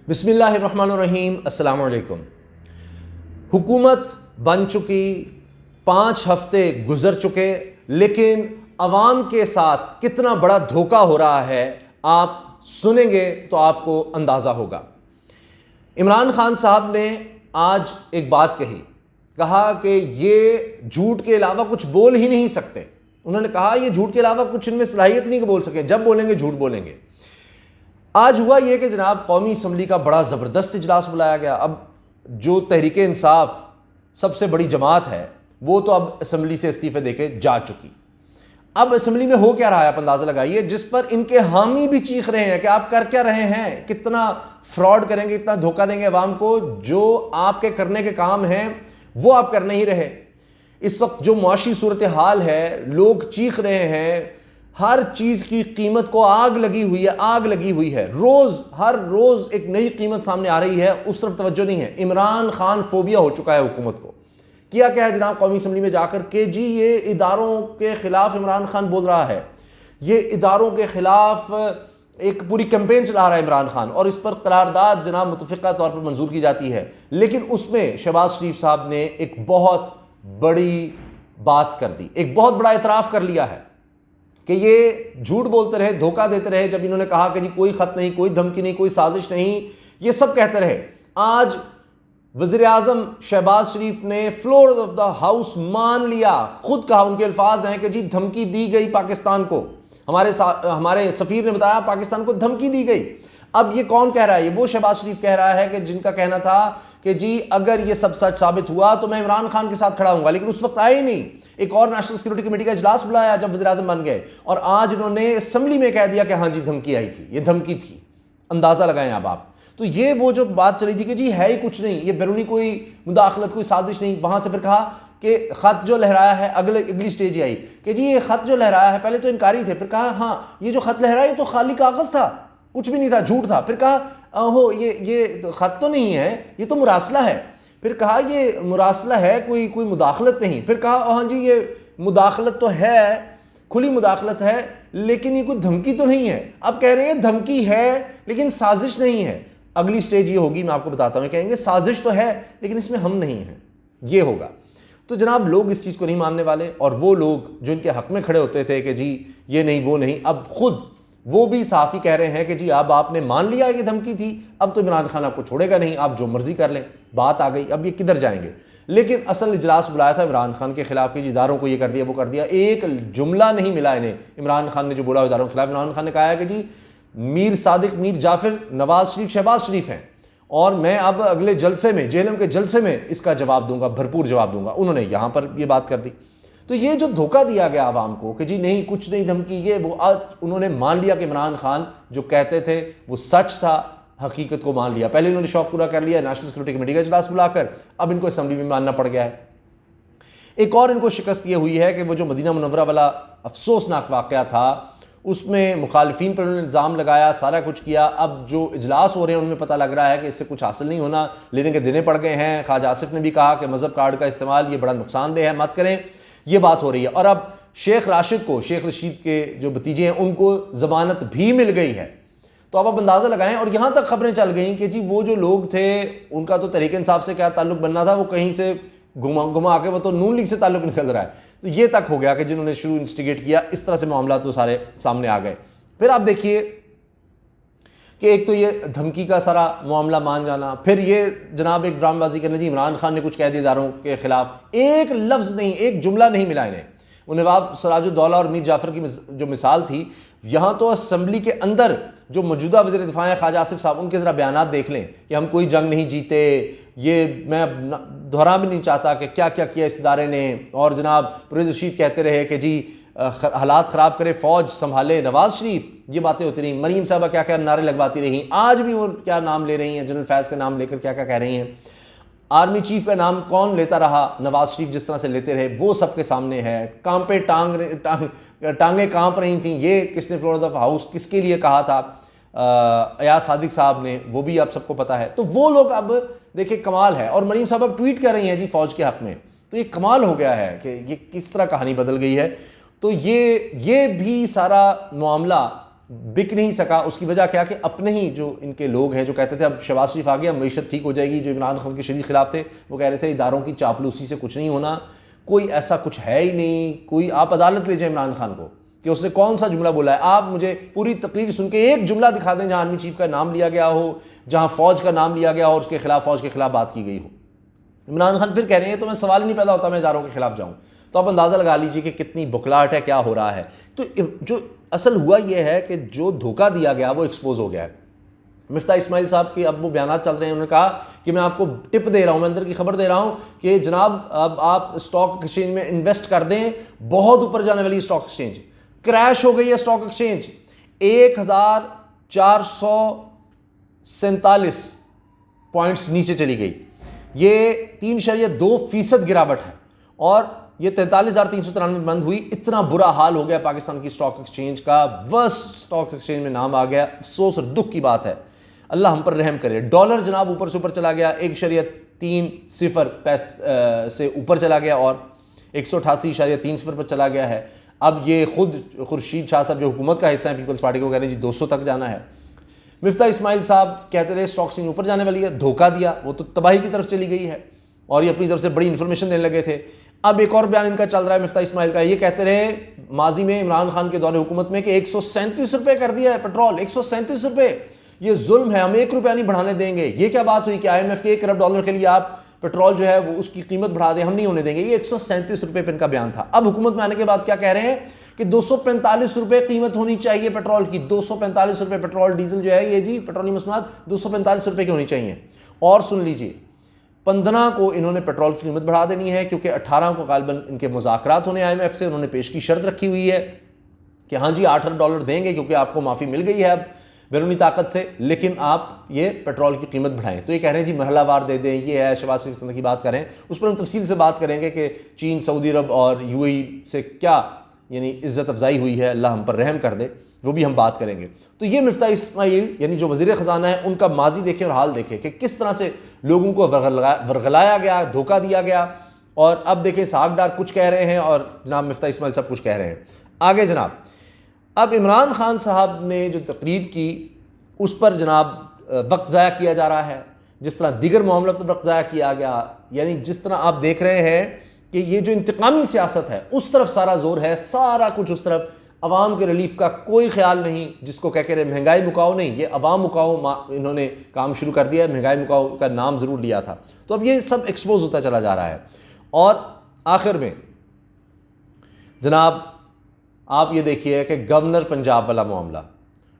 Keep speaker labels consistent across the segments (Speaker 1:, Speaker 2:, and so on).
Speaker 1: बिस्मिल्लाहिर्रहमानिर्रहीम। अस्सलामु अलैकुम। हुकूमत बन चुकी, 5 हफ्ते गुजर चुके, लेकिन अवाम के साथ कितना बड़ा धोखा हो रहा है आप सुनेंगे तो आपको अंदाज़ा होगा। इमरान खान साहब ने आज एक बात कहा कि ये झूठ के अलावा कुछ बोल ही नहीं सकते। उन्होंने कहा ये झूठ के अलावा कुछ इनमें सलाहियत नहीं कि बोल सकें, जब बोलेंगे झूठ बोलेंगे। आज हुआ यह कि जनाब कौमी असम्बली का बड़ा ज़बरदस्त इजलास बुलाया गया। अब जो तहरीक इंसाफ सबसे बड़ी जमात है वो तो अब असम्बली से इस्तीफ़े देके जा चुकी। अब असम्बली में हो क्या रहा है आप अंदाज़ा लगाइए, जिस पर इनके हामी भी चीख रहे हैं कि आप कर क्या रहे हैं, कितना फ्रॉड करेंगे, कितना धोखा देंगे अवाम को, जो आपके करने के काम हैं वो आप कर नहीं रहे। इस वक्त जो मुआशी सूरत हाल है, लोग चीख रहे हैं, हर चीज़ की कीमत को आग लगी हुई है। हर रोज़ एक नई कीमत सामने आ रही है, उस तरफ तवज्जो नहीं है। इमरान खान फोबिया हो चुका है हुकूमत को। किया क्या है जनाब कौमी असम्बली में जाकर के जी ये इदारों के ख़िलाफ़ इमरान खान बोल रहा है, ये इदारों के ख़िलाफ़ एक पूरी कैंपेन चला रहा है इमरान खान, और इस पर करारदाद जनाब मुतफ़िक़ा तौर पर मंजूर की जाती है। लेकिन उसमें शहबाज शरीफ साहब ने एक बहुत बड़ी बात कर दी, एक बहुत बड़ा एतराफ़ कर लिया है कि ये झूठ बोलते रहे, धोखा देते रहे। जब इन्होंने कहा कि जी कोई ख़त नहीं, कोई धमकी नहीं, कोई साजिश नहीं, ये सब कहते रहे। आज वज़ीर आज़म शहबाज शरीफ ने फ्लोर ऑफ द हाउस मान लिया, खुद कहा, उनके अल्फाज हैं कि जी धमकी दी गई पाकिस्तान को। हमारे सफ़ीर ने बताया पाकिस्तान को धमकी दी गई। अब ये कौन कह रहा है? ये वो शहबाज शरीफ कह रहा है कि जिनका कहना था कि जी अगर ये सब सच साबित हुआ तो मैं इमरान खान के साथ खड़ा हूंगा, लेकिन उस वक्त आए ही नहीं। एक और नेशनल सिक्योरिटी कमेटी का इजलास बुलाया जब वज़ीर आज़म बन गए, और आज इन्होंने असम्बली में कह दिया कि हाँ जी धमकी आई थी, ये धमकी थी। अंदाज़ा लगाएं अब आप। तो ये वो जो बात चली थी कि जी है ही कुछ नहीं, ये बैरूनी कोई मुदाखलत, कोई साजिश नहीं। वहाँ से फिर कहा कि ख़त जो लहराया है, अगली स्टेज आई कि जी ये ख़त जो लहराया है, पहले तो इनकारी थे, फिर कहा हाँ ये जो ख़त लहराया ये तो खाली कागज़ था, कुछ भी नहीं था, झूठ था। फिर कहा हो ये तो ख़त तो नहीं है, ये तो मुरासला है। फिर कहा ये मुरासला है, कोई मुदाखलत नहीं। फिर कहा हाँ जी ये मुदाखलत तो है, खुली मुदाखलत है, लेकिन ये कोई धमकी तो नहीं है। अब कह रहे हैं धमकी है लेकिन साजिश नहीं है। अगली स्टेज ये होगी, मैं आपको बताता हूँ, कहेंगे साजिश तो है लेकिन इसमें हम नहीं हैं, ये होगा। तो जनाब लोग इस चीज़ को नहीं मानने वाले, और वो लोग जो इनके हक़ में खड़े होते थे कि जी ये नहीं वो नहीं, अब खुद वो भी साफ़ ही कह रहे हैं कि जी अब आपने मान लिया कि धमकी थी, अब तो इमरान खान आपको छोड़ेगा नहीं, आप जो मर्जी कर लें। बात आ गई, अब ये किधर जाएंगे? लेकिन असल इजलास बुलाया था इमरान खान के खिलाफ कि इदारों को ये कर दिया वो कर दिया, एक जुमला नहीं मिला इन्हें। इमरान खान ने जो बोला इदारों के खिलाफ, इमरान खान ने कहा है कि जी मीर सादिक, मीर जाफिर, नवाज शरीफ, शहबाज शरीफ हैं, और मैं अब अगले जलसे में, जेएलएम के जलसे में इसका जवाब दूंगा, भरपूर जवाब दूंगा। उन्होंने यहाँ पर ये बात कर दी। तो ये जो धोखा दिया गया आवाम को कि जी नहीं कुछ नहीं, धमकी ये वो, आज उन्होंने मान लिया कि इमरान खान जो कहते थे वो सच था, हकीकत को मान लिया। पहले इन्होंने शौक पूरा कर लिया नेशनल सिक्योरिटी कमेटी का इजलास बुलाकर, अब इनको असम्बली में मानना पड़ गया है। एक और इनको शिकस्त ये हुई है कि वो जो मदीना मुनव्वरा वाला अफसोसनाक वाक़या था, उसमें मुखालिफिन पर उन्होंने इल्ज़ाम लगाया, सारा कुछ किया। अब जो इजलास हो रहे हैं उनमें पता लग रहा है कि इससे कुछ हासिल नहीं होना, लेने के देने पड़ गए हैं। ख्वाजा आसिफ ने भी कहा कि मज़हब कार्ड का इस्तेमाल ये बड़ा नुकसानदेह है, मत करें, ये बात हो रही है। और अब शेख राशिद को, शेख रशीद के जो भतीजे हैं, उनको ज़मानत भी मिल गई है। तो अब आप अंदाज़ा लगाएं। और यहाँ तक खबरें चल गई कि जी वो जो लोग थे उनका तो तहरीक इंसाफ से क्या ताल्लुक़ बनना था, वो कहीं से घुमा के वो तो नून लीग से ताल्लुक़ निकल रहा है। तो ये तक हो गया कि जिन्होंने शुरू इंस्टिगेट किया, इस तरह से मामला तो सारे सामने आ गए। फिर आप देखिए कि एक तो ये धमकी का सारा मामला मान जाना, फिर ये जनाब एक ड्रामबाजी करना, जी इमरान खान ने कुछ कह दिया इदारों के खिलाफ, एक लफ्ज़ नहीं, एक जुमला नहीं मिला इन्हें। नवाब सिराजुद्दौला और मीर जाफ़र की जो मिसाल थी, यहाँ तो असम्बली के अंदर जो मौजूदा वज़ीर दिफ़ा हैं ख्वाजा आसिफ साहब, उनके ज़रा बयानात देख लें कि हम कोई जंग नहीं जीते। ये मैं दोहरा भी नहीं चाहता कि क्या क्या किया इस इदारे ने। और जनाब परवेज़ रशीद कहते रहे कि जी हालात ख़राब करे, फ़ौज संभाले नवाज शरीफ, ये बातें होती रहीं। मरीम साहबा क्या क्या नारे लगवाती रहीं, आज भी वो क्या नाम ले रही हैं, जनरल फैज़ का नाम लेकर क्या क्या कह रही हैं। आर्मी चीफ का नाम कौन लेता रहा, नवाज शरीफ जिस तरह से लेते रहे, वो सबके सामने है। कांपे टांगें कांप रही थी, ये किसने फ्लोर ऑफ द हाउस किसके लिए कहा था, अयाज सादिक साहब ने, वो भी आप सबको पता है। तो वो लोग अब देखिए कमाल है। और मरीम साहब अब ट्वीट कर रही हैं जी फ़ौज के हक़ में, तो ये कमाल हो गया है कि ये किस तरह कहानी बदल गई है। तो ये भी सारा मामला बिक नहीं सका। उसकी वजह क्या कि अपने ही जो इनके लोग हैं जो कहते थे अब शहबाज शरीफ आ गया मईशत ठीक हो जाएगी, जो इमरान खान के शदीद खिलाफ थे वो कह रहे थे इदारों की चापलूसी से कुछ नहीं होना, कोई ऐसा कुछ है ही नहीं, कोई आप अदालत ले जाए इमरान खान को कि उसने कौन सा जुमला बोला है। आप मुझे पूरी तकरीर सुन के एक जुमला दिखा दें जहां आर्मी चीफ का नाम लिया गया हो, जहां फौज का नाम लिया गया हो और उसके खिलाफ फौज के खिलाफ बात की गई हो। इमरान खान फिर कह रहे हैं तो मैं सवाल ही नहीं पैदा होता मैं इदारों के खिलाफ जाऊं। तो आप अंदाज़ा लगा लीजिए कि कितनी बुखलाहट है, क्या हो रहा है। तो जो असल हुआ यह है कि जो धोखा दिया गया वो एक्सपोज हो गया है। मिफ्ता इस्माइल साहब के अब वो बयान चल रहे हैं, उन्होंने कहा कि मैं आपको टिप दे रहा हूं, मैं अंदर की खबर दे रहा हूं कि जनाब अब आप स्टॉक एक्सचेंज में इन्वेस्ट कर दें, बहुत ऊपर जाने वाली स्टॉक एक्सचेंज क्रैश हो गई है। स्टॉक एक्सचेंज 1447 पॉइंट्स नीचे चली गई, ये 3.2% गिरावट है और ये 43,393 बंद हुई। इतना बुरा हाल हो गया पाकिस्तान की स्टॉक एक्सचेंज का, वर्स्ट स्टॉक एक्सचेंज में नाम आ गया। अफसोस और दुख की बात है, अल्लाह हम पर रहम करे। डॉलर जनाब ऊपर से ऊपर चला गया, 1.30 से ऊपर चला गया और 188.30 पर चला गया है। अब ये खुद खुर्शीद शाह साहब जो हुकूमत का हिस्सा है पीपल्स पार्टी को कह रहे हैं जी 200 तक जाना है। मिफ्ता इस्माइल साहब कहते रहे स्टॉक एक्सचेंज ऊपर जाने वाली है, धोखा दिया, वो तो तबाही की तरफ चली गई है और ये अपनी तरफ से बड़ी इंफॉर्मेशन देने लगे थे। अब एक और बयान इनका चल रहा है मिफ्ता इस्माइल का, ये कहते रहे माजी में इमरान खान के दौरे हुकूमत में कि 137 रुपये कर दिया है पेट्रोल, 137 रुपये, ये जुल्म है, हम 1 रुपया नहीं बढ़ाने देंगे। ये क्या बात हुई कि IMF के $1 अरब के लिए आप पेट्रोल जो है वो उसकी कीमत बढ़ा दें, हम नहीं होने देंगे। ये 137 रुपये पर इनका बयान था। अब हुकूमत में आने के बाद क्या कह रहे हैं कि 245 रुपये कीमत होनी चाहिए पेट्रोल की। 245 रुपये पेट्रोल डीजल जो है ये जी पेट्रोलियम मसनूआत 245 रुपये की होनी चाहिए। और सुन लीजिए 15 को इन्होंने पेट्रोल की कीमत बढ़ा देनी है क्योंकि 18 को गालबन इनके मुज़ाकरात होने IMF से, उन्होंने पेश की शर्त रखी हुई है कि हाँ जी $8 अरब देंगे क्योंकि आपको माफ़ी मिल गई है अब बैरूनी ताकत से, लेकिन आप ये पेट्रोल की कीमत बढ़ाएं। तो ये कह रहे हैं जी मरहलावार दे दें, ये है शहबाज शरीफ की बात करें, उस पर हम तफसील से बात करेंगे कि चीन, सऊदी अरब और UAE से क्या यानी इज़्ज़त अफजाई हुई है, अल्लाह हम पर रहम कर दे, वो भी हम बात करेंगे। तो ये मिफ्ता इस्माइल यानी जो वज़ीर ख़जाना है उनका माजी देखें और हाल देखें कि किस तरह से लोगों को वर्गलाया गया, धोखा दिया गया। और अब देखें सागडार कुछ कह रहे हैं और जनाब मिफ्ता इस्माइल साहब कुछ कह रहे हैं। आगे जनाब अब इमरान खान साहब ने जो तकरीर की उस पर जनाब वक्त ज़ाया किया जा रहा है, जिस तरह दीगर मामलों पर वक्त ज़ाया किया गया, यानी जिस तरह आप देख रहे हैं कि ये जो इंतकामी सियासत है उस तरफ सारा जोर है, सारा कुछ उस तरफ, अवाम के रिलीफ का कोई ख्याल नहीं। जिसको कह के रहे महंगाई मुकाओ, नहीं, ये अवाम मुकाओ इन्होंने काम शुरू कर दिया है, महंगाई मुकाओ का नाम ज़रूर लिया था। तो अब ये सब एक्सपोज होता चला जा रहा है। और आखिर में जनाब आप ये देखिए कि गवर्नर पंजाब वाला मामला,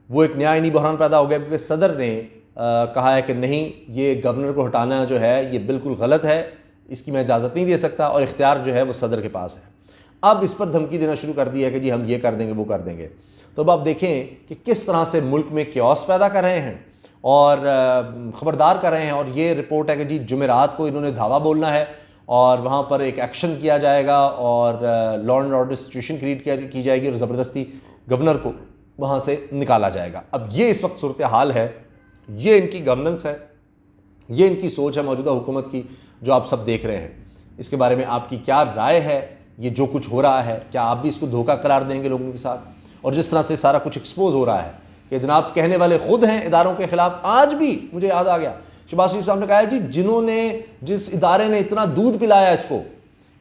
Speaker 1: वो एक नया आईनी बहरान पैदा हो गया क्योंकि सदर ने कहा है कि नहीं, ये गवर्नर को हटाना जो है ये बिल्कुल गलत है, इसकी मैं इजाज़त नहीं दे सकता और इख्तियार जो है वो सदर के पास है। अब इस पर धमकी देना शुरू कर दी है कि जी हम ये कर देंगे वो कर देंगे। तो अब आप देखें कि किस तरह से मुल्क में क्योस पैदा कर रहे हैं और ख़बरदार कर रहे हैं। और ये रिपोर्ट है कि जी जुमेरात को इन्होंने धावा बोलना है और वहाँ पर एक एक्शन किया जाएगा और law and order situation create की जाएगी और ज़बरदस्ती गवर्नर को वहाँ से निकाला जाएगा। अब ये इस वक्त सूरत हाल है, ये इनकी गवर्नेंस है, ये इनकी सोच है मौजूदा हुकूमत की जो आप सब देख रहे हैं। इसके बारे में आपकी क्या राय है? ये जो कुछ हो रहा है क्या आप भी इसको धोखा करार देंगे लोगों के साथ? और जिस तरह से सारा कुछ एक्सपोज हो रहा है कि जनाब कहने वाले खुद हैं इदारों के खिलाफ। आज भी मुझे याद आ गया शहबाज शरीफ साहब ने कहा है जी जिस इदारे ने इतना दूध पिलाया इसको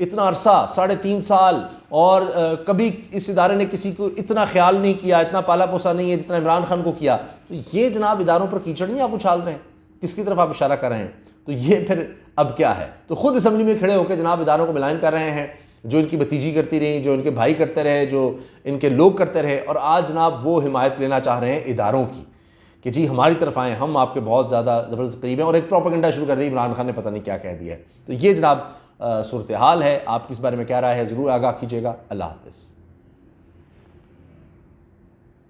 Speaker 1: इतना अरसा 3.5 साल और कभी इस इदारे ने किसी को इतना ख्याल नहीं किया, इतना पाला पोसा नहीं है जितना इमरान खान को किया, तो ये जनाब इदारों पर कीचड़ नहीं आप उछाल रहे हैं? किसकी तरफ आप इशारा कर रहे हैं? तो ये फिर अब क्या है? तो खुद असम्बली में खड़े होकर जनाब इदारों को मिलान कर रहे हैं जो इनकी भतीजी करती रही, जो इनके भाई करते रहे, जो इनके लोग करते रहे, और आज जनाब वो हिमायत लेना चाह रहे हैं इदारों की कि जी हमारी तरफ आएँ, हम आपके बहुत ज़्यादा ज़बरदस्त करीब हैं। और एक प्रोपेगेंडा शुरू कर दी, इमरान खान ने पता नहीं क्या कह दिया है। तो ये जनाब सूरत हाल है। आप किस बारे में क्या राय है ज़रूर आगाह कीजिएगा। अल्लाह हाफ़िज़।